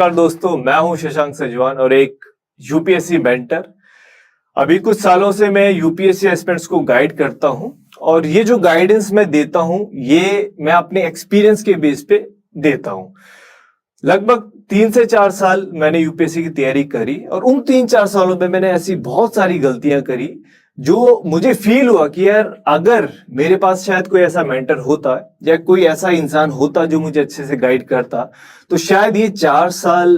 नमस्कार दोस्तों, मैं हूं शशांक सजवान और एक यूपीएससी मेंटर। अभी कुछ सालों से मैं यूपीएससी एस्पिरेंट्स को गाइड करता हूं और ये जो गाइडेंस मैं देता हूं ये मैं अपने एक्सपीरियंस के बेस पे देता हूं। लगभग 3 से 4 साल मैंने यूपीएससी की तैयारी करी और उन 3-4 सालों में मैंने ऐसी बहुत सारी गलतियां करी जो मुझे फील हुआ कि यार अगर मेरे पास शायद कोई ऐसा मेंटर होता या कोई ऐसा इंसान होता जो मुझे अच्छे से गाइड करता तो शायद ये 4 साल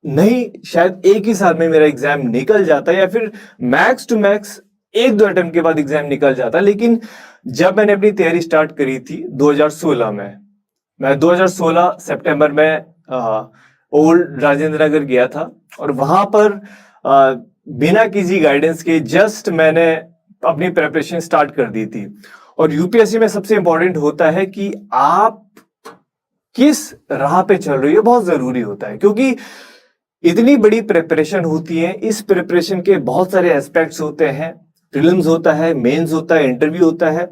नहीं, शायद एक ही साल में मेरा एग्जाम निकल जाता या फिर मैक्स टू मैक्स 1-2 अटेम्प्ट के बाद एग्जाम निकल जाता। लेकिन जब मैंने अपनी तैयारी स्टार्ट करी थी 2016 में, मैं 2016 सितंबर में ओल्ड राजेंद्र नगर गया था और वहां पर बिना किसी गाइडेंस के जस्ट मैंने अपनी प्रिपरेशन स्टार्ट कर दी थी। और यूपीएससी में सबसे इंपॉर्टेंट होता है कि आप किस राह पे चल रही हो, बहुत जरूरी होता है क्योंकि इतनी बड़ी प्रिपरेशन होती है। इस प्रिपरेशन के बहुत सारे एस्पेक्ट्स होते हैं, प्रीलिम्स होता है, मेंस होता है, इंटरव्यू होता है।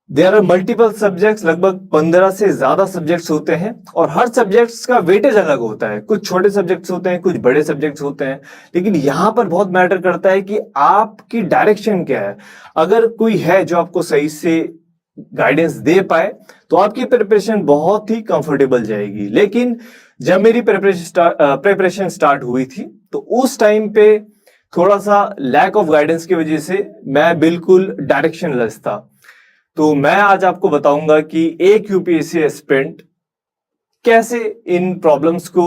देयर आर मल्टीपल सब्जेक्ट्स, लगभग 15 से ज्यादा सब्जेक्ट्स होते हैं और हर सब्जेक्ट्स का वेटेज अलग होता है। कुछ छोटे सब्जेक्ट्स होते हैं, कुछ बड़े सब्जेक्ट्स होते हैं, लेकिन यहां पर बहुत मैटर करता है कि आपकी डायरेक्शन क्या है। अगर कोई है जो आपको सही से गाइडेंस दे पाए तो आपकी प्रिपरेशन बहुत ही कंफर्टेबल जाएगी। लेकिन जब मेरी प्रिपरेशन स्टार्ट हुई थी तो उस टाइम पे थोड़ा सा लैक ऑफ गाइडेंस की वजह से मैं बिल्कुल डायरेक्शनलेस था। तो मैं आज आपको बताऊंगा कि एक यूपीएससी एस्पिरेंट कैसे इन प्रॉब्लम्स को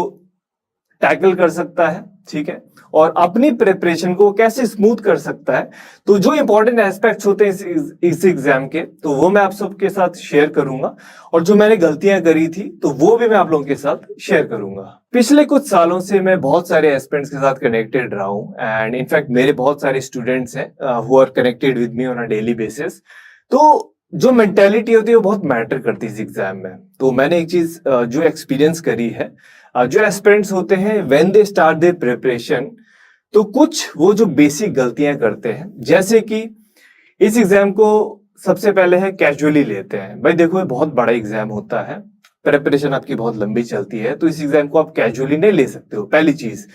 टैकल कर सकता है, ठीक है, और अपनी प्रिपरेशन को कैसे स्मूथ कर सकता है। तो जो इंपॉर्टेंट एस्पेक्ट्स होते हैं इस एग्जाम के, तो वो मैं आप सबके साथ शेयर करूंगा और जो मैंने गलतियां करी थी तो वो भी मैं आप लोगों के साथ शेयर करूंगा। पिछले कुछ सालों से मैं बहुत सारे एस्पिरेंट्स के साथ कनेक्टेड रहा हूं एंड इनफैक्ट मेरे बहुत सारे स्टूडेंट्स हैं who are connected with me on a daily basis. तो जो मेंटेलिटी होती है वो बहुत मैटर करती है इस एग्जाम में। तो मैंने एक चीज जो एक्सपीरियंस करी है, जो एस्पिरेंट्स होते हैं when they start their preparation, तो कुछ वो जो बेसिक गलतियां करते हैं, जैसे कि इस एग्जाम को सबसे पहले है कैजुअली लेते हैं। भाई देखो, ये बहुत बड़ा एग्जाम होता है, प्रिपरेशन आपकी बहुत लंबी चलती है, तो इस एग्जाम को आप कैजुअली नहीं ले सकते हो, पहली चीज।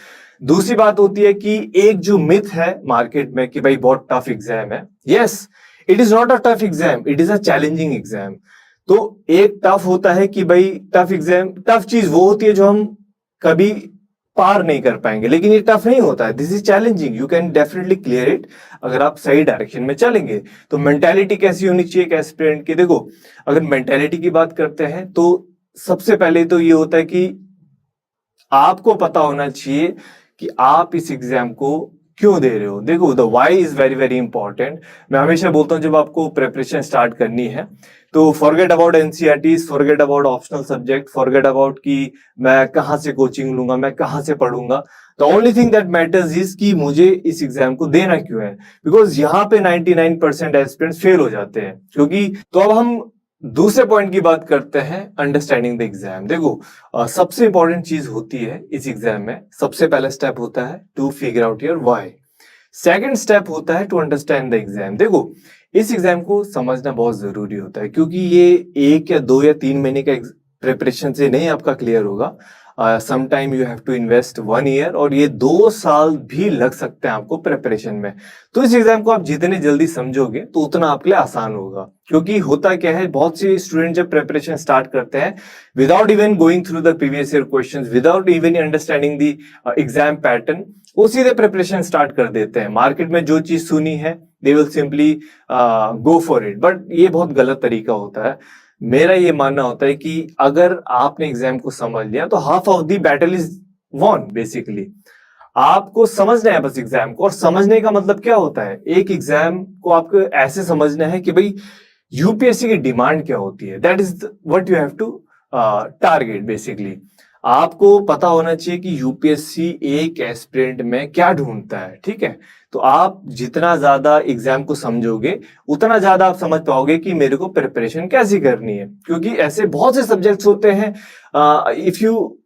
दूसरी बात होती है कि एक जो मिथ है मार्केट में कि भाई बहुत टफ एग्जाम है। Yes, it is not a tough exam, it is a challenging exam. तो एक टफ होता है कि भाई टफ एग्जाम, टफ चीज वो होती है जो हम कभी पार नहीं कर पाएंगे, लेकिन ये टफ नहीं होता है। This is challenging, you can definitely clear it अगर आप सही डायरेक्शन में चलेंगे। तो मेंटालिटी कैसी होनी चाहिए एक एस्पिरेंट की? देखो, अगर मेंटालिटी की बात करते हैं तो सबसे पहले तो ये होता है कि आपको पता होना चाहिए कि आप इस एग्जाम को क्यों दे रहे हो। देखो, the why is very very important. मैं हमेशा बोलता हूं जब आपको प्रिपरेशन स्टार्ट करनी है तो forget about NCERTs, forget about optional subject, forget about कि मैं कहां से कोचिंग लूंगा, मैं कहां से पढ़ूंगा। The only thing that matters is कि मुझे इस एग्जाम को देना क्यों है, बिकॉज यहाँ पे 99% एस्पिरेंट्स फेल हो जाते हैं। क्योंकि तो अब हम दूसरे पॉइंट की बात करते हैं, अंडरस्टैंडिंग द एग्जाम। देखो, सबसे इंपॉर्टेंट चीज होती है इस एग्जाम में, सबसे पहला स्टेप होता है to figure out your why. Second step होता है टू अंडरस्टैंड द एग्जाम। देखो, इस एग्जाम को समझना बहुत जरूरी होता है क्योंकि ये 1 या 2 या 3 महीने का प्रिपरेशन से नहीं आपका क्लियर होगा। Some time you have to invest 1 year और ये 2 साल भी लग सकते हैं आपको प्रिपरेशन में। तो इस एग्जाम को आप जितने जल्दी समझोगे तो उतना आपके लिए आसान होगा। क्योंकि होता क्या है, बहुत से स्टूडेंट जब प्रिपरेशन स्टार्ट करते हैं without even going through the previous year questions, without even understanding the exam pattern, वो सीधे प्रिपरेशन स्टार्ट कर देते हैं। मार्केट में जो चीज सुनी है they will simply go for it, but ये बहुत गलत तरीका होता है। मेरा ये मानना होता है कि अगर आपने एग्जाम को समझ लिया तो half of the battle is won. Basically आपको समझना है बस एग्जाम को, और समझने का मतलब क्या होता है, एक एग्जाम को आपको ऐसे समझना है कि भाई यूपीएससी की डिमांड क्या होती है, that is what you have to target. Basically आपको पता होना चाहिए कि यूपीएससी एक एस्पिरेंट में क्या ढूंढता है, ठीक है। तो आप जितना ज्यादा एग्जाम को समझोगे उतना ज्यादा आप समझ पाओगे कि मेरे को प्रिपरेशन कैसी करनी है। क्योंकि ऐसे बहुत से सब्जेक्ट्स होते हैं, if you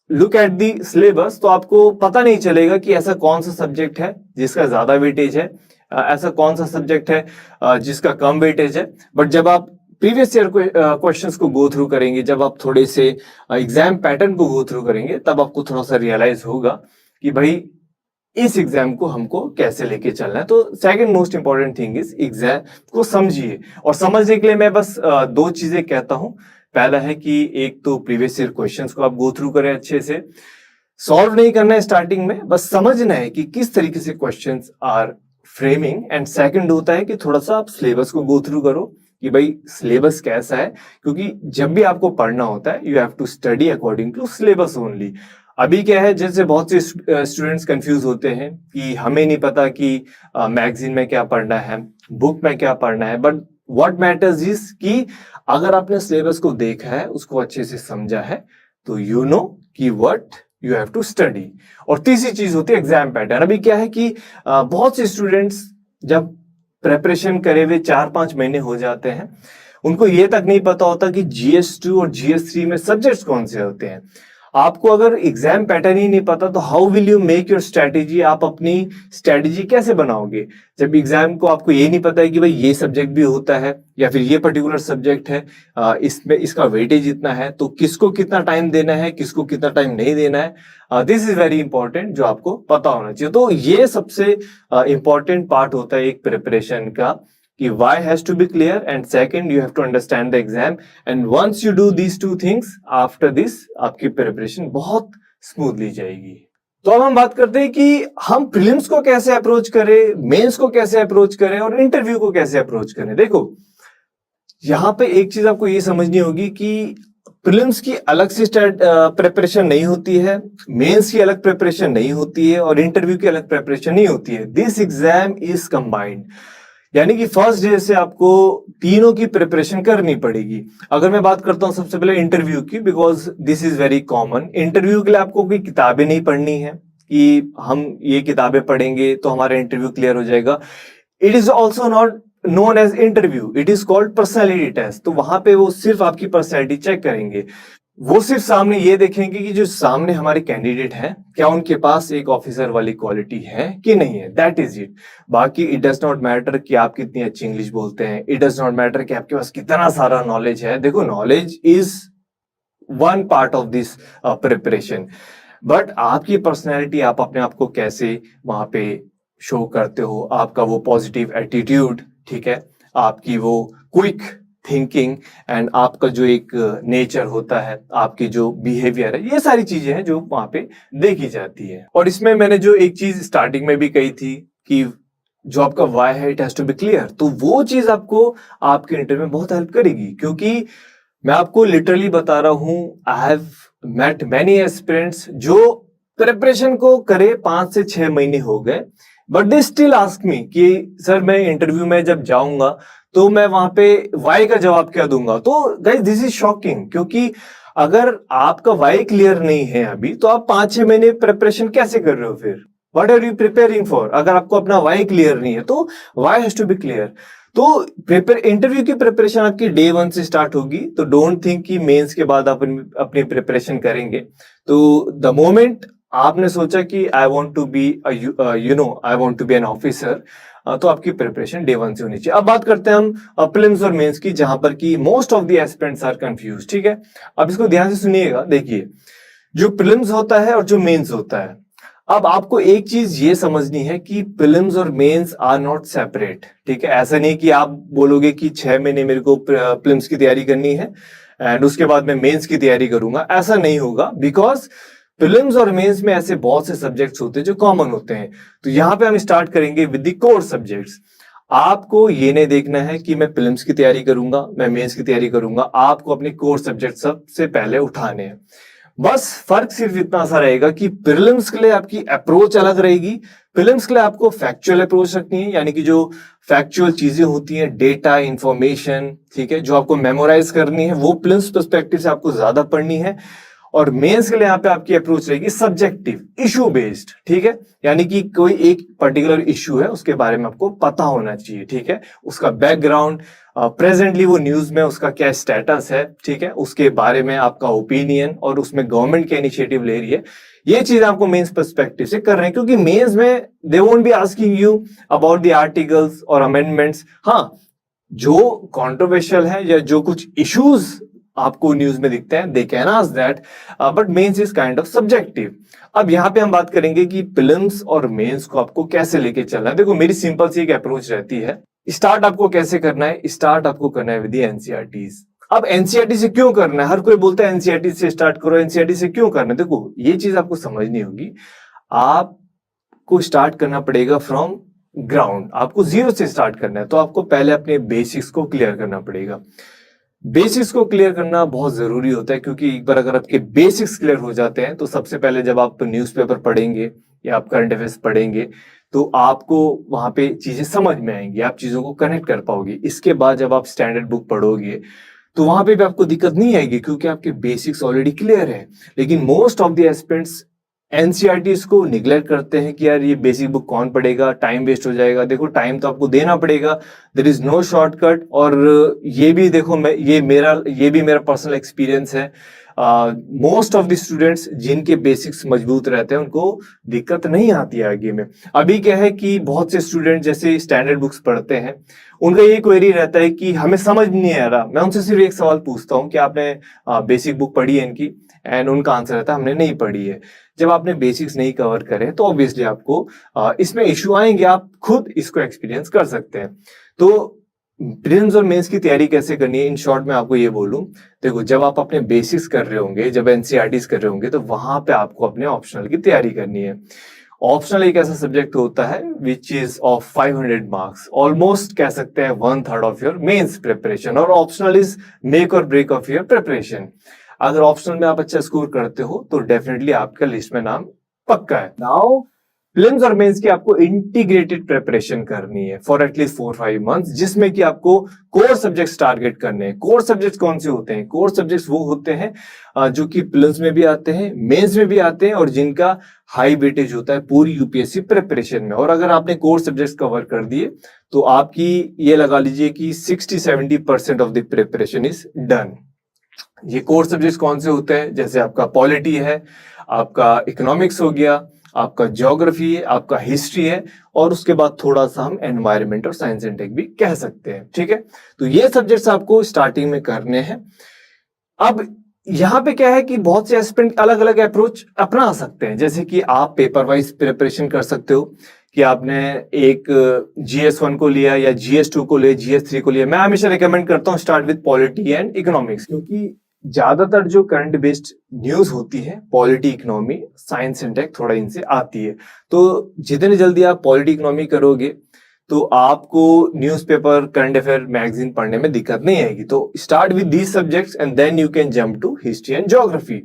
look at the syllabus तो आपको पता नहीं चलेगा कि ऐसा कौन सा सब्जेक्ट है जिसका ज्यादा वेटेज है, ऐसा कौन सा सब्जेक्ट है जिसका कम वेटेज है। बट जब आप प्रीवियस ईयर क्वेश्चंस को गो थ्रू करेंगे, जब आप थोड़े से एग्जाम पैटर्न को गो थ्रू करेंगे, तब आपको थोड़ा सा रियलाइज होगा कि भाई इस एग्जाम को हमको कैसे लेके चलना है। तो second most important thing is exam को समझिए, और समझने के लिए मैं बस दो चीजें कहता हूं। पहला है कि एक तो प्रीवियस ईयर क्वेश्चंस को आप गो थ्रू करें, अच्छे से सॉल्व नहीं करना है स्टार्टिंग में, बस समझना है कि किस तरीके से questions are framing. And second होता है कि थोड़ा सा आप सिलेबस को गो थ्रू करो कि भाई सिलेबस कैसा है, क्योंकि जब भी आपको पढ़ना होता है you have to study according to syllabus only. अभी क्या है, जैसे बहुत से स्टूडेंट्स कंफ्यूज होते हैं कि हमें नहीं पता कि मैगजीन में क्या पढ़ना है, बुक में क्या पढ़ना है, बट व्हाट मैटर्स इज कि अगर आपने सिलेबस को देखा है, उसको अच्छे से समझा है, तो यू नो कि what you have to study. और तीसरी चीज होती है एग्जाम पैटर्न। अभी क्या है कि बहुत से स्टूडेंट्स जब प्रेपरेशन करे हुए 4-5 महीने हो जाते हैं, उनको ये तक नहीं पता होता कि GS2 और GS3 में सब्जेक्ट्स कौन से होते हैं। आपको अगर एग्जाम पैटर्न ही नहीं पता तो how will you make your strategy, आप अपनी स्ट्रेटेजी कैसे बनाओगे जब एग्जाम को आपको ये नहीं पता है कि भाई ये सब्जेक्ट भी होता है या फिर ये पर्टिकुलर सब्जेक्ट है, इसमें इसका वेटेज इतना है, तो किसको कितना टाइम देना है, किसको कितना टाइम नहीं देना है। दिस इज वेरी इंपॉर्टेंट, जो आपको पता होना चाहिए। तो ये सबसे इंपॉर्टेंट पार्ट होता है एक प्रिपरेशन का, कि why has to be clear, and second you have to understand the exam, and once you do these two things, after this आपकी प्रिपरेशन बहुत स्मूथली जाएगी। तो अब हम बात करते हैं कि हम प्रीलिम्स को कैसे अप्रोच करें, मेंस को कैसे अप्रोच करें और इंटरव्यू को कैसे अप्रोच करें। देखो, यहां पे एक चीज आपको ये समझनी होगी कि प्रीलिम्स की अलग से प्रिपरेशन नहीं होती है, मेंस की अलग प्रिपरेशन नहीं होती है, और इंटरव्यू की अलग प्रिपरेशन नहीं होती है। दिस एग्जाम इज कंबाइंड, यानी कि फर्स्ट डे से आपको तीनों की प्रिपरेशन करनी पड़ेगी। अगर मैं बात करता हूं सबसे पहले इंटरव्यू की, because this is very common. Interview के लिए आपको कोई किताबें नहीं पढ़नी है कि हम ये किताबें पढ़ेंगे तो हमारा इंटरव्यू क्लियर हो जाएगा। It is also not known as interview, it is called personality test. तो वहां पे वो सिर्फ आपकी पर्सनैलिटी चेक करेंगे, वो सिर्फ सामने ये देखेंगे कि जो सामने हमारे कैंडिडेट हैं, क्या उनके पास एक ऑफिसर वाली क्वालिटी है कि नहीं है, दैट इज इट। बाकी इट डज नॉट मैटर कि आप कितनी अच्छी इंग्लिश बोलते हैं, इट डज नॉट मैटर कि आपके पास कितना सारा नॉलेज है। देखो, knowledge is one part of this preparation, but आपकी पर्सनैलिटी, आप अपने आप को कैसे वहां पे शो करते हो, आपका वो पॉजिटिव एटीट्यूड, ठीक है, आपकी वो क्विक थिंकिंग एंड आपका जो एक नेचर होता है, आपकी जो बिहेवियर है, ये सारी चीजें हैं जो वहां पे देखी जाती है। और इसमें मैंने जो एक चीज स्टार्टिंग में भी कही थी कि जो आपका वाई है, it has to be clear, तो वो चीज आपको आपके इंटरव्यू में बहुत हेल्प करेगी। क्योंकि मैं आपको लिटरली बता रहा हूं, I have met many aspirants जो प्रिपरेशन को करे 5 से 6 महीने हो गए, but they still ask me कि सर मैं इंटरव्यू में जब जाऊंगा तो मैं वहां पे वाई का जवाब क्या दूंगा। तो गाइस, दिस इज शॉकिंग, क्योंकि अगर आपका वाई क्लियर नहीं है अभी, तो आप 5-6 महीने प्रिपरेशन कैसे कर रहे हो फिर? What are you preparing for? अगर आपको अपना वाई क्लियर नहीं है तो why has to be clear. तो इंटरव्यू की प्रिपरेशन आपकी डे 1 से स्टार्ट होगी। तो डोंट थिंक कि मेंस के बाद आप अपनी प्रिपरेशन करेंगे। तो द मोमेंट आपने सोचा कि I want to be I want to be an officer, तो आपकी प्रिपरेशन डे 1 से होनी चाहिए। अब बात करते हैं हम प्रीलिम्स और मेंस की, जहां पर कि most of the aspirants are confuse, ठीक है। अब इसको ध्यान से सुनिएगा। देखिए, जो प्रीलिम्स होता है और जो मेंस होता है, अब आपको एक चीज ये समझनी है कि प्रीलिम्स और मेंस आर नॉट सेपरेट, ठीक है। ऐसा नहीं कि आप बोलोगे कि 6 महीने मेरे को प्रीलिम्स की तैयारी करनी है एंड उसके बाद मैं मेंस की तैयारी करूंगा, ऐसा नहीं होगा। बिकॉज प्रीलिम्स और मेंस में ऐसे बहुत से सब्जेक्ट्स होते हैं जो कॉमन होते हैं। तो यहां पे हम स्टार्ट करेंगे विद द कोर सब्जेक्ट्स। आपको ये नहीं देखना है कि मैं प्रीलिम्स की तैयारी करूंगा, मैं मेंस की तैयारी करूंगा, आपको अपने कोर सब्जेक्ट सबसे पहले उठाने हैं। बस फर्क सिर्फ इतना सा रहेगा कि प्रीलिम्स के लिए आपकी अप्रोच अलग रहेगी। प्रीलिम्स के लिए आपको फैक्चुअल अप्रोच रखनी है, यानी कि जो फैक्चुअल चीजें होती हैं, डेटा, इंफॉर्मेशन, ठीक है, जो आपको मेमोराइज करनी है, वो प्रीलिम्स पर्सपेक्टिव से आपको ज्यादा पढ़नी है। और मेंस के लिए यहाँ पे आपकी अप्रोच रहेगी सब्जेक्टिव, इशू बेस्ड, ठीक है, यानी कि कोई एक पर्टिकुलर इशू है, उसके बारे में आपको पता होना चाहिए, ठीक है, उसका बैकग्राउंड, प्रेजेंटली वो न्यूज में उसका क्या स्टेटस है, ठीक है, उसके बारे में आपका ओपिनियन, और उसमें गवर्नमेंट क्या इनिशिएटिव ले रही है, ये चीज आपको मेंस पर्सपेक्टिव से कर रहे हैं। क्योंकि मेंस में they won't be asking you about the articles और अमेंडमेंट्स। हाँ, जो कंट्रोवर्शियल है या जो कुछ इश्यूज आपको न्यूज में दिखते हैं, they can ask that, but mains is kind of subjective. अब यहाँ पे हम बात करेंगे कि प्रीलिम्स और मेंस को आपको कैसे लेके चलना है। देखो मेरी सिंपल सी एक अप्रोच रहती है। स्टार्ट आपको कैसे करना है? स्टार्ट आपको करना है विद एनसीईआरटीज। अब एनसीईआरटी से क्यों करना है? हर कोई बोलता है एनसीईआरटी से स्टार्ट करो, एनसीईआरटी से क्यों करना है? देखो ये चीज आपको समझनी होगी। आपको स्टार्ट करना पड़ेगा फ्रॉम ग्राउंड, आपको जीरो से स्टार्ट करना है, तो आपको पहले अपने बेसिक्स को क्लियर करना पड़ेगा। बेसिक्स को क्लियर करना बहुत जरूरी होता है, क्योंकि एक बार अगर आपके बेसिक्स क्लियर हो जाते हैं तो सबसे पहले जब आप न्यूज़पेपर पढ़ेंगे या आप करंट अफेयर्स पढ़ेंगे तो आपको वहां पे चीजें समझ में आएंगी, आप चीजों को कनेक्ट कर पाओगे। इसके बाद जब आप स्टैंडर्ड बुक पढ़ोगे तो वहां पे भी आपको दिक्कत नहीं आएगी, क्योंकि आपके बेसिक्स ऑलरेडी क्लियर है। लेकिन most of the aspirants NCERTs को निग्लेक्ट करते हैं कि यार ये बेसिक बुक कौन पढ़ेगा, टाइम वेस्ट हो जाएगा। देखो टाइम तो आपको देना पड़ेगा, देयर इज नो शॉर्टकट। और ये भी देखो ये भी मेरा पर्सनल एक्सपीरियंस है। मोस्ट ऑफ द स्टूडेंट्स जिनके बेसिक्स मजबूत रहते हैं उनको दिक्कत नहीं आती है आगे में। अभी क्या है कि बहुत से स्टूडेंट जैसे स्टैंडर्ड बुक्स पढ़ते हैं, उनका ये क्वेरी रहता है कि हमें समझ नहीं आ रहा। मैं उनसे सिर्फ एक सवाल पूछता हूँ कि आपने बेसिक बुक पढ़ी है इनकी, एंड उनका आंसर रहता है हमने नहीं पढ़ी है। जब आपने बेसिक्स नहीं कवर करे तो ऑब्वियसली आपको इसमें इश्यू आएंगे, आप खुद इसको एक्सपीरियंस कर सकते हैं। तो प्रीलिम्स और मेंस की तैयारी कैसे करनी है, इन शॉर्ट में आपको ये बोलूं। देखो जब आप अपने बेसिक्स कर रहे होंगे, जब एनसीईआरटीज कर रहे होंगे, तो वहां पे आपको अपने ऑप्शनल की तैयारी करनी है। ऑप्शनल एक ऐसा सब्जेक्ट होता है which is of 500 marks, almost कह सकते हैं 1/3 ऑफ योर मेंस प्रिपरेशन, और ऑप्शनल इज मेक और ब्रेक ऑफ योर प्रिपरेशन। अगर ऑप्शनल में आप अच्छा स्कोर करते हो तो डेफिनेटली आपका लिस्ट में नाम पक्का है। नाउ प्रीलिम्स और मेंस की आपको इंटीग्रेटेड प्रिपरेशन करनी है फॉर एटलीस्ट 4-5 मंथ्स, जिसमें कि आपको कोर सब्जेक्ट्स टारगेट करने हैं। कोर सब्जेक्ट्स कौन से होते हैं? कोर सब्जेक्ट्स वो होते हैं जो कि प्रीलिम्स में भी आते हैं, मेंस में भी आते हैं, और जिनका हाई वेटेज होता है पूरी यूपीएससी प्रिपरेशन में। और अगर आपने कोर सब्जेक्ट्स कवर कर दिए तो आपकी ये लगा लीजिए कि 60-70% of the preparation is done. ये कोर सब्जेक्ट्स कौन से होते हैं? जैसे आपका पॉलिटी है, आपका इकोनॉमिक्स हो गया, आपका ज्योग्राफी है, आपका हिस्ट्री है, और उसके बाद थोड़ा सा हम एनवायरनमेंट और साइंस एंड टेक भी कह सकते हैं। ठीक है, तो ये सब्जेक्ट्स आपको स्टार्टिंग में करने हैं। अब यहाँ पे क्या है कि बहुत से एस्पिरेंट अलग अलग अप्रोच अपना सकते हैं। जैसे कि आप पेपर वाइज प्रिपरेशन कर सकते हो, कि आपने एक GS1 को लिया या GS2 को लिया, GS3 को लिया। मैं हमेशा रिकमेंड करता हूँ start with polity and economics, क्योंकि ज्यादातर जो करंट बेस्ड न्यूज होती है, polity, economy, science and tech, थोड़ा इनसे आती है। तो जितने जल्दी आप पॉलिटी, इकोनॉमी करोगे तो आपको न्यूज़पेपर, करंट अफेयर, मैगजीन पढ़ने में दिक्कत नहीं आएगी। तो start with these subjects and then you can jump to history and geography.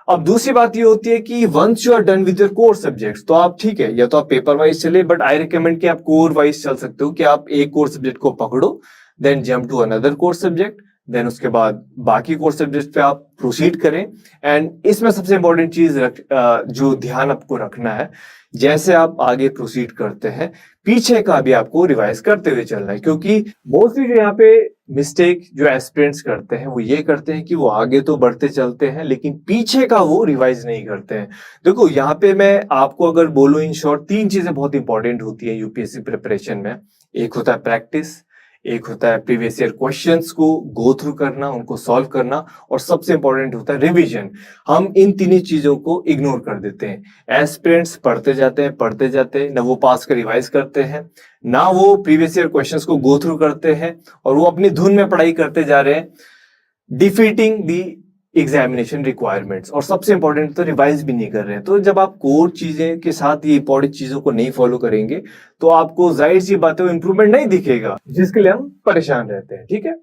अब दूसरी बात ये होती है कि once you are done with your core subjects, तो आप ठीक है, या तो आप पेपर वाइज चले, बट आई रिकमेंड कि आप कोर वाइज चल सकते हो, कि आप एक कोर सब्जेक्ट को पकड़ो, then jump to another core subject, then उसके बाद बाकी कोर्स सब्जेक्ट पे आप प्रोसीड करें। एंड इसमें सबसे इंपॉर्टेंट चीज जो ध्यान आपको रखना है, जैसे आप आगे प्रोसीड करते हैं, पीछे का भी आपको रिवाइज करते हुए चलना है। क्योंकि मोस्टली जो यहाँ पे मिस्टेक जो एस्पिरेंट्स करते हैं वो ये करते हैं कि वो आगे तो बढ़ते चलते हैं, लेकिन पीछे का वो रिवाइज नहीं करते हैं। देखो यहाँ पे मैं आपको अगर बोलूं इन शॉर्ट, 3 चीजें बहुत इंपॉर्टेंट होती है यूपीएससी प्रिपरेशन में। एक होता है प्रैक्टिस, एक होता है प्रीवियस ईयर क्वेश्चंस को गो थ्रू करना, उनको सॉल्व करना, और सबसे इंपॉर्टेंट होता है रिवीजन। हम इन तीनों चीजों को इग्नोर कर देते हैं। एस्पिरेंट्स पढ़ते जाते हैं, ना वो पास का रिवाइज करते हैं, ना वो प्रीवियस ईयर क्वेश्चंस को गो थ्रू करते हैं, और वो अपनी धुन में पढ़ाई करते जा रहे हैं, डिफीटिंग दी एग्जामिनेशन रिक्वायरमेंट्स, और सबसे इंपॉर्टेंट तो रिवाइज भी नहीं कर रहे हैं। तो जब आप कोर चीजें के साथ ये इंपॉर्टेंट चीजों को नहीं फॉलो करेंगे तो आपको जाहिर सी बात है इंप्रूवमेंट नहीं दिखेगा, जिसके लिए हम परेशान रहते हैं। ठीक है,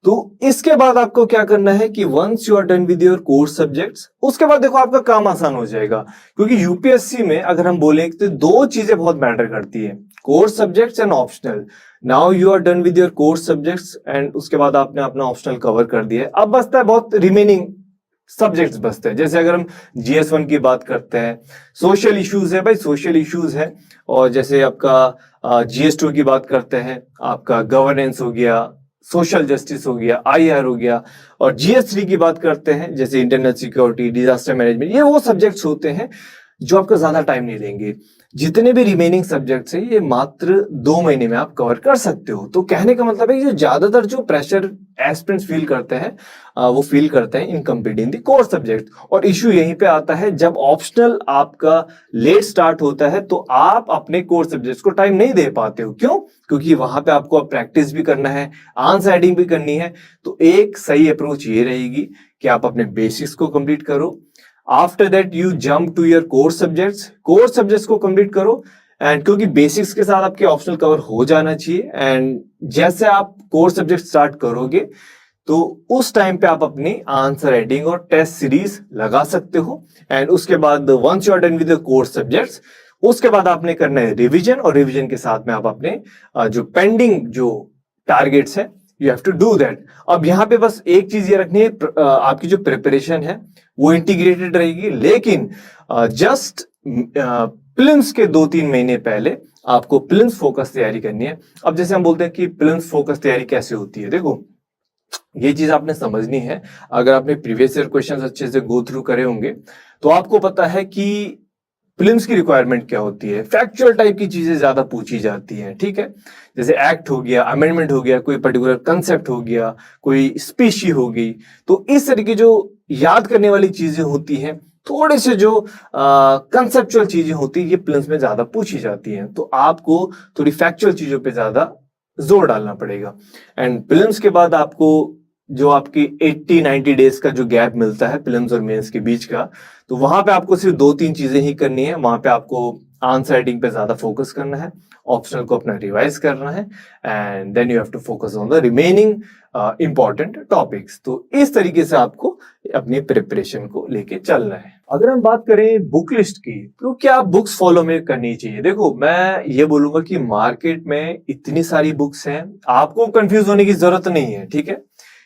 तो इसके बाद आपको क्या करना है कि once you are done with your core subjects, उसके बाद देखो आपका काम आसान हो जाएगा। क्योंकि यूपीएससी में अगर हम बोलें तो 2 चीजें बहुत मैटर करती है, core subjects and optional. Now you are done with your core subjects and उसके बाद आपने अपना ऑप्शनल कवर कर दिया है। अब बचता है बहुत रिमेनिंग सब्जेक्ट्स बचते हैं। जैसे अगर हम GS1 की बात करते हैं, सोशल इश्यूज है भाई, सोशल इश्यूज है। और जैसे आपका GS2 की बात करते हैं, आपका गवर्नेंस हो गया, सोशल जस्टिस हो गया, IR हो गया। और GS3 की बात करते हैं, जैसे इंटरनल सिक्योरिटी, डिजास्टर मैनेजमेंट, ये वो सब्जेक्ट्स होते हैं जो आपका ज्यादा टाइम नहीं लेंगे। जितने भी रिमेनिंग सब्जेक्ट्स हैं ये मात्र 2 महीने में आप कवर कर सकते हो। तो कहने का मतलब है कि जो ज्यादातर जो प्रेशर एस्पिरेंट्स फील करते हैं वो फील करते हैं इन कंप्लीटिंग द कोर सब्जेक्ट। और इशू यहीं पे आता है, जब ऑप्शनल आपका लेट स्टार्ट होता है तो आप अपने कोर सब्जेक्ट्स को टाइम नहीं दे पाते हो। क्यों? क्योंकि वहां पे आपको प्रैक्टिस भी करना है, आंसर राइटिंग भी करनी है। तो एक सही अप्रोच ये रहेगी कि आप अपने बेसिक्स को कंप्लीट करो। After that you jump to your core subjects को कंप्लीट करो। एंड क्योंकि बेसिक्स के साथ आपके ऑप्शनल कवर हो जाना चाहिए, एंड जैसे आप कोर सब्जेक्ट स्टार्ट करोगे तो उस टाइम पे आप अपनी आंसर राइटिंग और टेस्ट सीरीज लगा सकते हो। एंड उसके बाद once you are done with the core subjects, उसके बाद आपने करना है रिवीजन, और रिवीजन के साथ में आप अपने जो पेंडिंग जो टारगेट्स है you have to do that. अब यहाँ पे बस एक चीज ये रखनी है, आपकी जो प्रिपरेशन है वो इंटीग्रेटेड रहेगी, लेकिन जस्ट प्रीलिम्स के 2-3 महीने पहले आपको प्रीलिम्स फोकस तैयारी करनी है। अब जैसे हम बोलते हैं कि प्रीलिम्स फोकस तैयारी कैसे होती है, देखो ये चीज आपने समझनी है। अगर आपने प्रीवियस ईयर क्वेश्चंस अच्छे से गो थ्रू करे होंगे तो आपको पता है कि प्रीलिम्स की रिक्वायरमेंट क्या होती है। फैक्चुअल टाइप की चीजें ज्यादा पूछी जाती हैं, ठीक है। जैसे एक्ट हो गया, अमेंडमेंट हो गया, कोई पर्टिकुलर कंसेप्ट हो गया, कोई स्पीशी हो गई। तो इस तरह की जो याद करने वाली चीजें होती हैं, थोड़े से जो कंसेप्चुअल चीजें होती है, ये प्रीलिम्स में ज्यादा पूछी जाती हैं। तो आपको थोड़ी फैक्चुअल चीजों पे ज्यादा जोर डालना पड़ेगा। एंड प्रीलिम्स के बाद आपको जो आपकी 80-90 डेज का जो गैप मिलता है प्रीलिम्स और मेंस के बीच का, तो वहां पे आपको सिर्फ 2-3 चीजें ही करनी है। वहां पे आपको आंसर राइटिंग पे ज्यादा फोकस करना है, ऑप्शनल को अपना रिवाइज करना है, and then you have to focus on the remaining important topics. तो इस तरीके से आपको अपनी प्रिपरेशन को लेके चलना है। अगर हम बात करें बुक लिस्ट की, तो क्या बुक्स फॉलो में करनी चाहिए? देखो मैं ये बोलूंगा कि मार्केट में इतनी सारी बुक्स हैं, आपको कंफ्यूज होने की जरूरत नहीं है, ठीक है।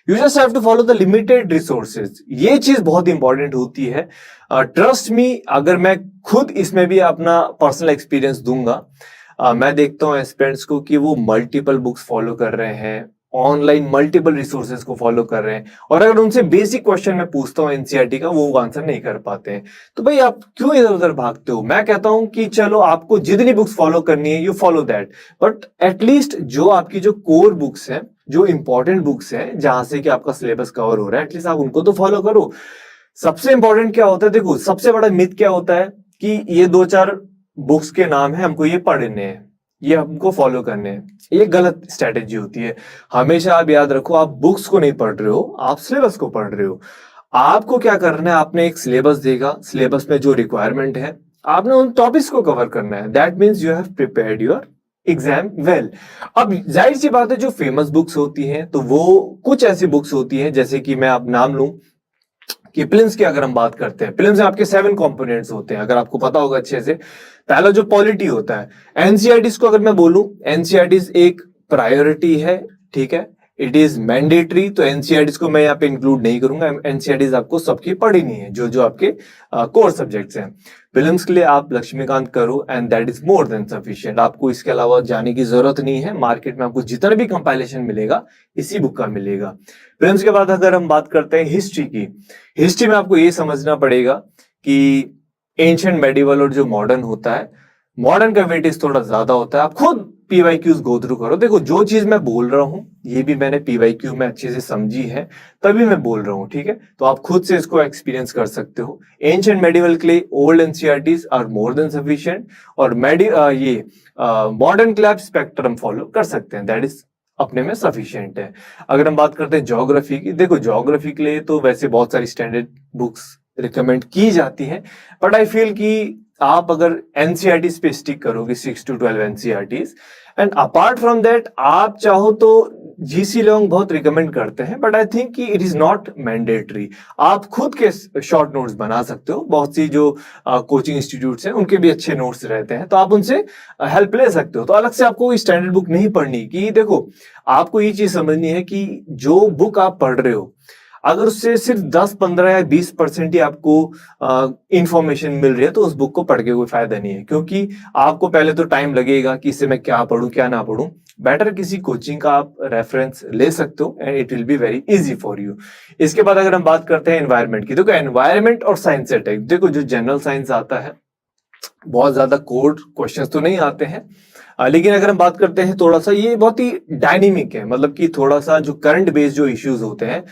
You just have to follow the limited resources. ये चीज बहुत इंपॉर्टेंट होती है। ट्रस्ट मी, अगर मैं खुद इसमें भी अपना पर्सनल एक्सपीरियंस दूंगा, मैं देखता हूँ एस्पिरेंट्स को कि वो मल्टीपल बुक्स फॉलो कर रहे हैं, ऑनलाइन मल्टीपल रिसोर्सेज को फॉलो कर रहे हैं, और अगर उनसे बेसिक क्वेश्चन मैं पूछता हूँ एनसीईआरटी का, वो आंसर नहीं कर पाते हैं। तो भाई आप क्यों इधर उधर भागते हो? मैं कहता हूं कि चलो आपको जितनी बुक्स फॉलो करनी है you follow that, but at least जो आपकी जो कोर बुक्स हैं, जो इंपॉर्टेंट बुक्स हैं, जहां से कि आपका सिलेबस कवर हो रहा है, एटलीस्ट आप उनको तो फॉलो करो। सबसे इंपॉर्टेंट क्या होता है, देखो सबसे बड़ा मिथ क्या होता है कि ये 2-4 बुक्स के नाम है, हमको ये पढ़ने हैं, ये हमको फॉलो करने हैं। ये गलत स्ट्रेटेजी होती है। हमेशा आप याद रखो, आप बुक्स को नहीं पढ़ रहे हो, आप सिलेबस को पढ़ रहे हो। आपको क्या करना है, आपने एक सिलेबस देगा, सिलेबस में जो रिक्वायरमेंट है आपने उन टॉपिक्स को कवर करना है। That means you have prepared your exam well. अब जाहिर सी बात है, जो फेमस बुक्स होती हैं तो वो कुछ ऐसी बुक्स होती हैं, जैसे कि मैं अब नाम लूं कि प्रीलिम्स की अगर हम बात करते हैं, प्रीलिम्स में आपके 7 कंपोनेंट्स होते हैं, अगर आपको पता होगा अच्छे से। पहला जो पॉलिटी होता है, एनसीईआरटीज को अगर मैं बोलूं, एनसीईआरटीज एक प्रायोरिटी है, ठीक है, इट इज मैंडेटरी। तो एनसीईआरटीज को मैं यहाँ पे इंक्लूड नहीं करूंगा। एनसीईआरटीज आपको सबकी पढ़नी है, जो जो आपके कोर सब्जेक्ट्स हैं। प्रीलिम्स के लिए आप लक्ष्मीकांत करो, and that is more than sufficient. आपको इसके अलावा जाने की जरूरत नहीं है। मार्केट में आपको जितना भी कंपाइलेशन मिलेगा इसी बुक का मिलेगा। प्रीलिम्स के बाद अगर हम बात करते हैं हिस्ट्री की, हिस्ट्री में आपको ये समझना पड़ेगा कि एंशिएंट, मेडिवल और जो मॉडर्न होता है, मॉडर्न का वेटेज थोड़ा ज्यादा होता है। आप खुद पीवाईक्यूज गो थ्रू करो। देखो जो चीज मैं बोल रहा हूं ये भी मैंने पीवाईक्यू में अच्छे से समझी है, तभी मैं बोल रहा हूं, ठीक है। तो आप खुद से इसको एक्सपीरियंस कर सकते हो। एंशिएंट मेडिवल के लिए old NCERTs are more than sufficient, और ये मॉडर्न के लिए आप स्पेक्ट्रम फॉलो कर सकते हैं, दैट इज अपने में सफिशिएंट है। अगर हम बात करते हैं ज्योग्राफी की, देखो ज्योग्राफी के लिए तो वैसे बहुत सारी स्टैंडर्ड बुक्स रिकमेंड की जाती हैं, बट आई फील कि आप अगर एनसीईआरटीज पे स्टिक करोगे, 6 to 12 NCERTs, and apart from that आप चाहो तो जीसी लॉन्ग बहुत रिकमेंड करते हैं, बट आई थिंक कि इट इज नॉट मैंडेटरी। आप खुद के शॉर्ट नोट्स बना सकते हो। बहुत सी जो कोचिंग इंस्टीट्यूट्स हैं उनके भी अच्छे नोट्स रहते हैं, तो आप उनसे हेल्प ले सकते हो। तो अलग से आपको स्टैंडर्ड बुक नहीं पढ़नी। कि देखो आपको ये चीज समझनी है कि जो बुक आप पढ़ रहे हो, अगर उससे सिर्फ 10, 15 या 20% ही आपको इंफॉर्मेशन मिल रही है, तो उस बुक को पढ़ के कोई फायदा नहीं है। क्योंकि आपको पहले तो टाइम लगेगा कि इससे मैं क्या पढ़ूं क्या ना पढ़ूं। बेटर किसी कोचिंग का आप रेफरेंस ले सकते हो, and it will be very easy for you. इसके बाद अगर हम बात करते हैं एनवायरनमेंट की, देखो एनवायरनमेंट और साइंस अटैक, देखो जो जनरल साइंस आता है बहुत ज्यादा कोड क्वेश्चंस तो नहीं आते हैं, लेकिन अगर हम बात करते हैं थोड़ा सा, ये बहुत ही डायनेमिक है, मतलब कि थोड़ा सा जो करंट बेस्ड जो इश्यूज होते हैं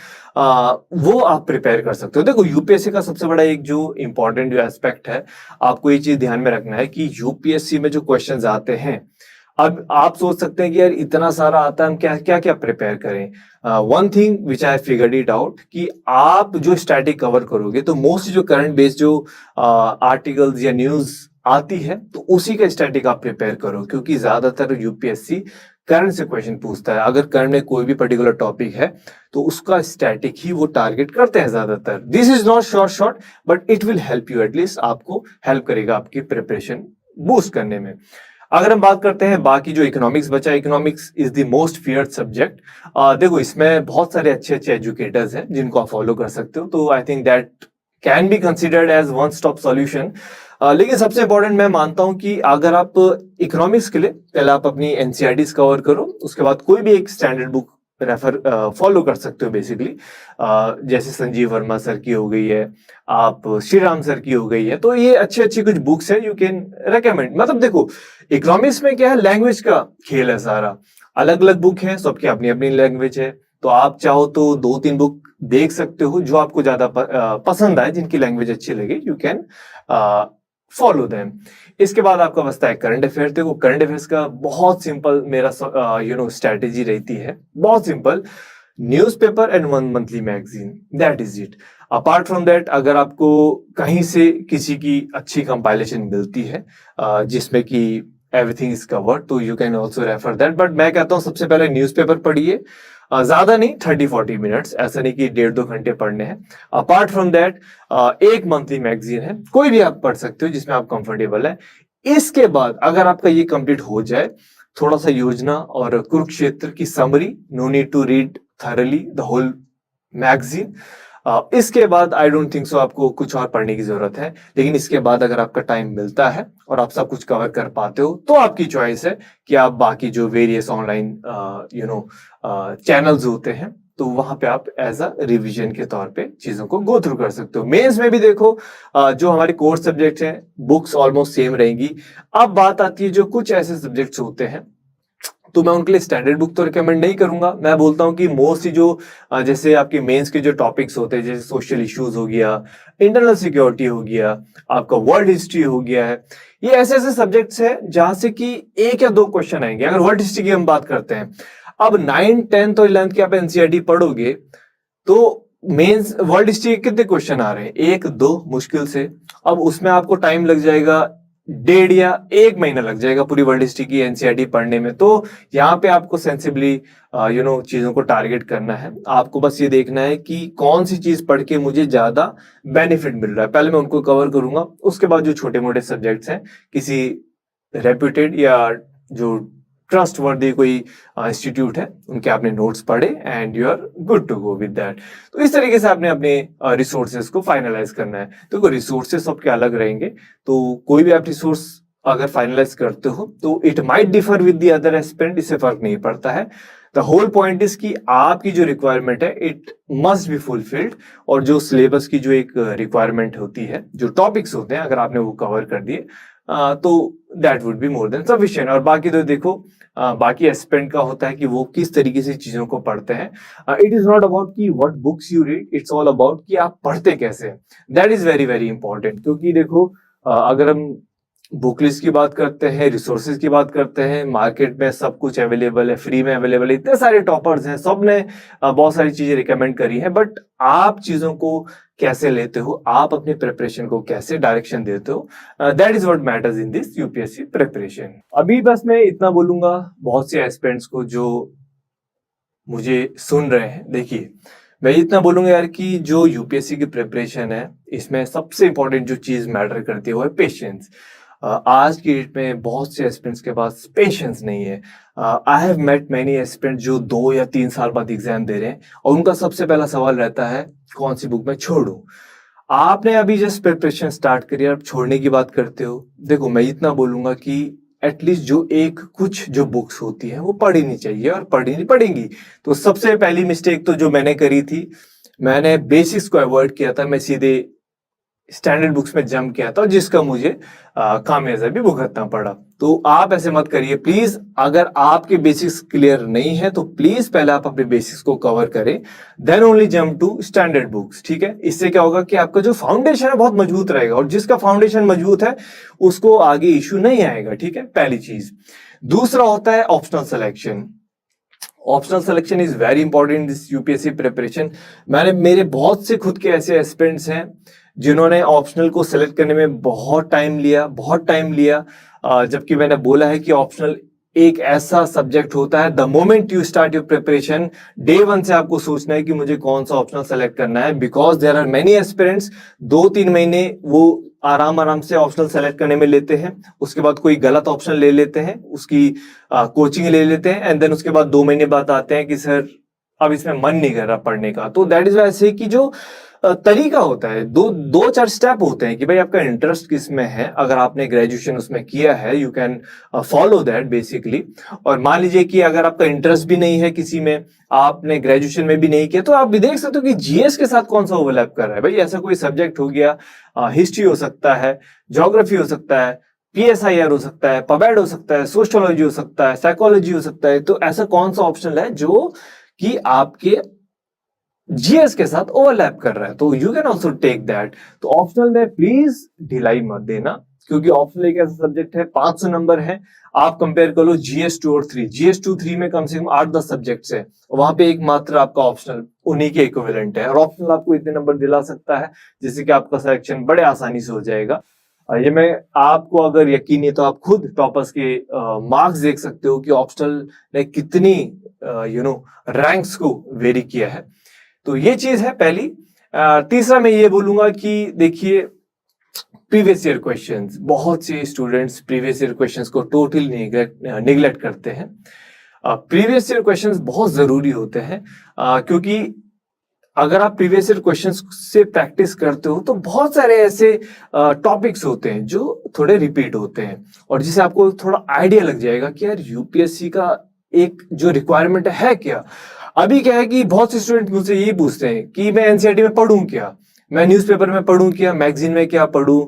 वो आप प्रिपेयर कर सकते हो। देखो यूपीएससी का सबसे बड़ा एक जो इंपॉर्टेंट जो एस्पेक्ट है, आपको ये चीज ध्यान में रखना है कि यूपीएससी में जो क्वेश्चंस आते हैं, अब आप सोच सकते हैं कि यार इतना सारा आता है, हम क्या क्या क्या प्रिपेयर करें। One thing which I figured it out कि आप जो स्टैटिक कवर करोगे तो मोस्ट जो करंट बेस्ड जो आर्टिकल्स या न्यूज आती है तो उसी का स्टैटिक आप प्रिपेयर करो, क्योंकि ज्यादातर यूपीएससी करंट से क्वेश्चन पूछता है। अगर करंट में कोई भी पर्टिकुलर टॉपिक है तो उसका स्टैटिक ही वो टारगेट करते हैं ज्यादातर। This is not short but it will help you, at least आपको हेल्प करेगा आपकी प्रिपरेशन बूस्ट करने में। अगर हम बात करते हैं बाकी जो इकोनॉमिक्स बचा, economics is the most feared subject. देखो इसमें बहुत सारे अच्छे अच्छे एजुकेटर्स हैं जिनको आप फॉलो कर सकते हो, तो I think that can be considered as one stop solution. लेकिन सबसे इंपॉर्टेंट मैं मानता हूं कि अगर आप इकोनॉमिक्स के लिए पहले आप अपनी एनसीईआरटीज कवर करो, उसके बाद कोई भी एक स्टैंडर्ड बुक रेफर फॉलो कर सकते हो बेसिकली। जैसे संजीव वर्मा सर की हो गई है, आप श्री राम सर की हो गई है, तो ये अच्छी अच्छी कुछ बुक्स है यू कैन रेकमेंड। मतलब देखो इकोनॉमिक्स में क्या है, लैंग्वेज का खेल है सारा, अलग अलग बुक है, सबकी अपनी अपनी लैंग्वेज है, तो आप चाहो तो 2-3 बुक देख सकते हो जो आपको ज्यादा पसंद आए, जिनकी लैंग्वेज अच्छी लगे, यू कैन फॉलो देम। इसके बाद आपका बचता है करंट अफेयर। देखो करंट अफेयर्स का बहुत सिंपल मेरा स्ट्रेटेजी रहती है, बहुत simple, newspaper and one monthly magazine, that is it. Apart from that अगर आपको कहीं से किसी की अच्छी कंपाइलेशन मिलती है जिसमें कि एवरीथिंग इज कवर्ड, तो you can also refer that, but मैं कहता हूं सबसे पहले न्यूज़पेपर पढ़िए, ज्यादा नहीं 30-40 मिनट्स, ऐसा नहीं कि 1.5-2 घंटे पढ़ने हैं। अपार्ट फ्रॉम दैट एक मंथली मैगजीन है, कोई भी आप पढ़ सकते हो जिसमें आप कंफर्टेबल है। इसके बाद अगर आपका ये कंप्लीट हो जाए, थोड़ा सा योजना और कुरुक्षेत्र की summary, no need to read thoroughly the whole magazine. इसके बाद आई डोंट थिंक सो आपको कुछ और पढ़ने की जरूरत है, लेकिन इसके बाद अगर आपका टाइम मिलता है और आप सब कुछ कवर कर पाते हो तो आपकी चॉइस है कि आप बाकी जो वेरियस ऑनलाइन चैनल्स होते हैं तो वहां पे आप एज अ रिवीजन के तौर पे चीजों को गो थ्रू कर सकते हो। मेंस में भी देखो जो हमारे कोर्स सब्जेक्ट हैं बुक्स ऑलमोस्ट सेम रहेंगी। अब बात आती है जो कुछ ऐसे सब्जेक्ट्स होते हैं तो मैं उनके लिए स्टैंडर्ड बुक तो रिकमेंड नहीं करूंगा। मैं बोलता हूं कि मोस्टली जो जैसे आपके मेंस के जो टॉपिक्स होते हैं, जैसे सोशल इश्यूज हो गया, इंटरनल सिक्योरिटी हो गया, आपका वर्ल्ड हिस्ट्री हो गया है, ये ऐसे ऐसे सब्जेक्ट्स हैं जहां से कि 1 या 2 क्वेश्चन आएंगे। अगर वर्ल्ड हिस्ट्री की हम बात करते हैं, अब 9, 10th और 11th की आप एनसीईआरटी पढ़ोगे तो मेंस वर्ल्ड हिस्ट्री के कितने क्वेश्चन आ रहे हैं, 1-2 मुश्किल से। अब उसमें आपको टाइम लग जाएगा 1.5 या 1 महीना लग जाएगा पूरी वर्ल्ड हिस्ट्री की एनसीईआरटी पढ़ने में। तो यहाँ पे आपको सेंसिबली चीजों को टारगेट करना है। आपको बस ये देखना है कि कौन सी चीज पढ़ के मुझे ज्यादा बेनिफिट मिल रहा है, पहले मैं उनको कवर करूंगा। उसके बाद जो छोटे मोटे सब्जेक्ट्स हैं, किसी रेप्यूटेड या जो ट्रस्ट वर्दी कोई इंस्टीट्यूट है, उनके आपने नोट्स पढ़े and you are good to go with that. तो इस तरीके से आपने अपने रिसोर्सेज को फाइनलाइज करना है। तो रिसोर्सेज सबके अलग रहेंगे, तो कोई भी आप रिसोर्स अगर फाइनलाइज करते हो तो it might differ with the other aspirant, इससे फर्क नहीं पड़ता है। द होल पॉइंट इज कि आपकी जो रिक्वायरमेंट है इट मस्ट बी फुलफिल्ड, और जो सिलेबस की जो एक रिक्वायरमेंट होती है, जो टॉपिक्स होते हैं, अगर आपने वो कवर कर दिए तो that would be more than sufficient. और बाकी तो देखो बाकी एस्पेरेंट का होता है कि वो किस तरीके से चीजों को पढ़ते हैं। इट इज नॉट अबाउट कि what books you read, it's all about कि आप पढ़ते कैसे हैं। That is very very important, क्योंकि देखो अगर हम बुक लिस्ट की बात करते हैं, रिसोर्सेज की बात करते हैं, मार्केट में सब कुछ अवेलेबल है, फ्री में अवेलेबल है, इतने सारे टॉपर्स हैं, सब ने बहुत सारी चीजें रिकमेंड करी है, बट आप चीजों को कैसे लेते हो, आप अपनी प्रिपरेशन को कैसे डायरेक्शन देते हो, that is what matters in this UPSC preparation. अभी बस मैं इतना बोलूंगा बहुत से एस्पिरेंट्स को जो मुझे सुन रहे हैं। देखिए मैं इतना बोलूंगा यार कि जो यूपीएससी की प्रिपरेशन है, इसमें सबसे इंपॉर्टेंट जो चीज मैटर करती है वो है पेशेंस। आज की डेट में बहुत से एस्पिरेंट्स के पास पेशेंस नहीं है। I have met many aspirants जो 2 या 3 साल बाद एग्जाम दे रहे हैं और उनका सबसे पहला सवाल रहता है कौन सी बुक में छोड़ूं। आपने अभी जस्ट प्रिपरेशन स्टार्ट करी, आप छोड़ने की बात करते हो। देखो मैं इतना बोलूंगा कि एटलीस्ट जो एक कुछ जो बुक्स होती है वो पढ़नी चाहिए, और पढ़नी पड़ेंगी। तो सबसे पहली मिस्टेक तो जो मैंने करी थी, मैंने बेसिक्स को अवॉइड किया था, मैं सीधे स्टैंडर्ड बुक्स में जंप किया था, जिसका मुझे खामियाजा भी भुगतना पड़ा। तो आप ऐसे मत करिए प्लीज। अगर आपके बेसिक्स क्लियर नहीं है तो प्लीज पहले आप अपने बेसिक्स को कवर करें, then only jump to standard books, ठीक है। इससे क्या होगा कि आपका जो फाउंडेशन है बहुत मजबूत रहेगा, और जिसका फाउंडेशन मजबूत है उसको आगे इश्यू नहीं आएगा, ठीक है, पहली चीज। दूसरा होता है optional selection. Optional selection is very important this UPSC preparation. मेरे बहुत से खुद के ऐसे एस्पिरेंट्स हैं जिन्होंने ऑप्शनल को सिलेक्ट करने में बहुत टाइम लिया, जबकि मैंने बोला है कि ऑप्शनल एक ऐसा सब्जेक्ट होता है, the moment you start your preparation, day 1 से आपको सोचना है कि मुझे कौन सा ऑप्शनल सेलेक्ट करना है, because there are many aspirants 2-3 महीने वो आराम से ऑप्शनल सेलेक्ट करने में लेते हैं, उसके बाद कोई गलत ऑप्शन ले लेते हैं, उसकी कोचिंग ले लेते हैं, एंड देन उसके बाद 2 महीने बाद आते हैं कि सर अब इसमें मन नहीं कर रहा पढ़ने का। तो दैट इज वैसे कि जो तरीका होता है, 2-4 स्टेप होते हैं कि भाई आपका इंटरेस्ट किस में है। अगर आपने ग्रेजुएशन उसमें किया है, you can follow that basically. और मान लीजिए कि अगर आपका इंटरेस्ट भी नहीं है किसी में, आपने ग्रेजुएशन में भी नहीं किया, तो आप भी देख सकते हो कि जीएस के साथ कौन सा ओवरलैप कर रहा है। भाई ऐसा कोई सब्जेक्ट हो गया, हिस्ट्री हो सकता है, ज्योग्राफी हो सकता है, पीएसआईआर हो सकता है, पबैड हो सकता है, सोशियोलॉजी हो सकता है, साइकोलॉजी हो सकता है। तो ऐसा कौन सा ऑप्शन है जो कि आपके जीएस के साथ ओवरलैप कर रहा है, तो you can also take that. तो ऑप्शनल में प्लीज ढिलाई मत देना, क्योंकि ऑप्शनल एक ऐसा सब्जेक्ट है, 500 नंबर है। आप कंपेयर कर लो जीएस 2 और 3, जीएस 2-3 में कम से कम 8-10 सब्जेक्ट्स है, वहां पे एक मात्र आपका ऑप्शनल उन्हीं के इक्विवेलेंट है, और ऑप्शनल आपको इतने नंबर दिला सकता है जिससे कि आपका सिलेक्शन बड़े आसानी से हो जाएगा। ये मैं आपको अगर यकीन है तो आप खुद टॉपर्स के मार्क्स देख सकते हो कि ऑप्शनल ने कितनी रैंक्स को वेरी किया है। तो ये चीज है पहली। तीसरा मैं ये बोलूंगा कि देखिए प्रीवियस ईयर क्वेश्चंस, बहुत से स्टूडेंट्स प्रीवियस ईयर क्वेश्चंस को टोटली निगलेक्ट करते हैं। प्रीवियस ईयर क्वेश्चंस बहुत जरूरी होते हैं, क्योंकि अगर आप प्रीवियस ईयर क्वेश्चंस से प्रैक्टिस करते हो तो बहुत सारे ऐसे टॉपिक्स होते हैं जो थोड़े रिपीट होते हैं, और जिससे आपको थोड़ा आइडिया लग जाएगा कि यार यूपीएससी का एक जो रिक्वायरमेंट है क्या। अभी क्या है कि बहुत से स्टूडेंट मुझसे यही पूछते हैं कि मैं एनसीईआरटी में पढ़ूं क्या, मैं न्यूज़पेपर में पढ़ूं क्या, मैगजीन में क्या पढ़ूं,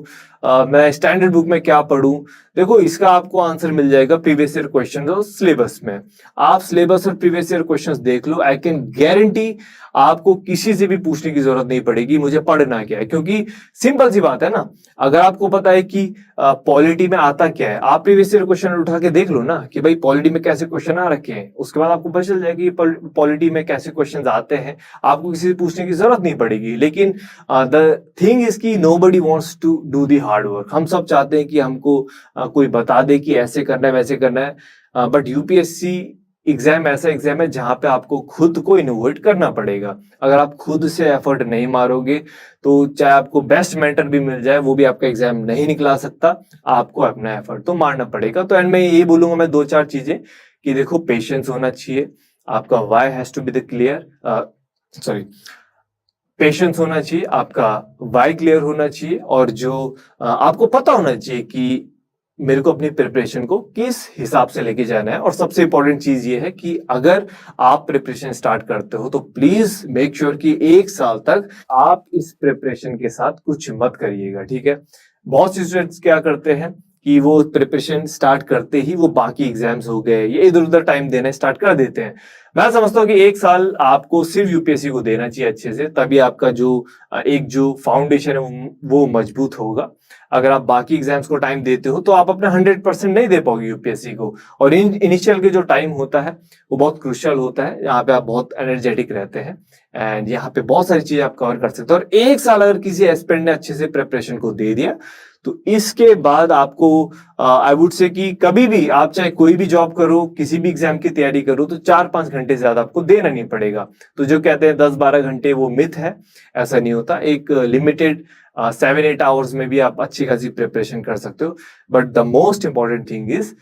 मैं स्टैंडर्ड बुक में क्या पढ़ूं। देखो इसका आपको आंसर मिल जाएगा प्रीवियस ईयर क्वेश्चन और सिलेबस में। आप सिलेबस और प्रीवियस ईयर क्वेश्चंस देख लो, आई कैन गारंटी आपको किसी से भी पूछने की जरूरत नहीं पड़ेगी मुझे पढ़ना क्या है, क्योंकि सिंपल सी बात है ना। अगर आपको पता है कि पॉलिटी में आता क्या है, आप प्रीवियस ईयर क्वेश्चन उठा के देख लो ना कि भाई पॉलिटी में कैसे क्वेश्चन आ रखे हैं, उसके बाद आपको पता चल जाएगा कि पॉलिटी में कैसे क्वेश्चन आते हैं, आपको किसी से पूछने की जरूरत नहीं पड़ेगी। लेकिन द थिंग इज की nobody wants to do the hard work. हम सब चाहते हैं कि हमको कोई बता दे कि ऐसे करना है वैसे करना है, बट यूपीएससी एग्जाम ऐसा एग्जाम है जहां पे आपको खुद को इनोवेट करना पड़ेगा। अगर आप खुद से एफर्ट नहीं मारोगे तो चाहे आपको बेस्ट मेंटर भी मिल जाए, वो भी आपका एग्जाम नहीं निकला सकता, आपको अपना एफर्ट तो मारना पड़ेगा। तो एंड में यही बोलूंगा मैं 2-4 चीजें कि देखो पेशेंस होना चाहिए, आपका why has to be the clear, patience होना चाहिए, आपका वाई क्लियर होना चाहिए, और जो आपको पता होना चाहिए कि मेरे को अपनी प्रिपरेशन को किस हिसाब से लेके जाना है। और सबसे इंपॉर्टेंट चीज ये है कि अगर आप प्रिपरेशन स्टार्ट करते हो तो प्लीज मेक श्योर कि 1 साल तक आप इस प्रिपरेशन के साथ कुछ मत करिएगा, ठीक है। बहुत से स्टूडेंट्स क्या करते हैं कि वो प्रिपरेशन स्टार्ट करते ही वो बाकी एग्जाम्स हो गए, ये इधर उधर टाइम देना स्टार्ट कर देते हैं। मैं समझता हूँ कि 1 साल आपको सिर्फ यूपीएससी को देना चाहिए अच्छे से, तभी आपका जो फाउंडेशन है वो मजबूत होगा। अगर आप बाकी एग्जाम्स को टाइम देते हो तो आप अपना 100% नहीं दे पाओगे यूपीएससी को। और इनिशियल के जो टाइम होता है वो बहुत क्रुशियल होता है, यहाँ पे आप बहुत एनर्जेटिक रहते हैं एंड यहाँ पे बहुत सारी चीजें आप कवर कर सकते हो। और 1 साल अगर किसी एस्पिरेंट ने अच्छे से प्रिपरेशन को दे दिया तो इसके बाद आपको आई वुड से कि कभी भी आप चाहे कोई भी जॉब करो, किसी भी एग्जाम की तैयारी करो, तो 4-5 घंटे ज्यादा आपको देना नहीं पड़ेगा। तो जो कहते हैं 10-12 घंटे वो मिथ है, ऐसा नहीं होता। एक लिमिटेड 7-8 आवर्स में भी आप अच्छी खासी प्रिपरेशन कर सकते हो। But the most important thing is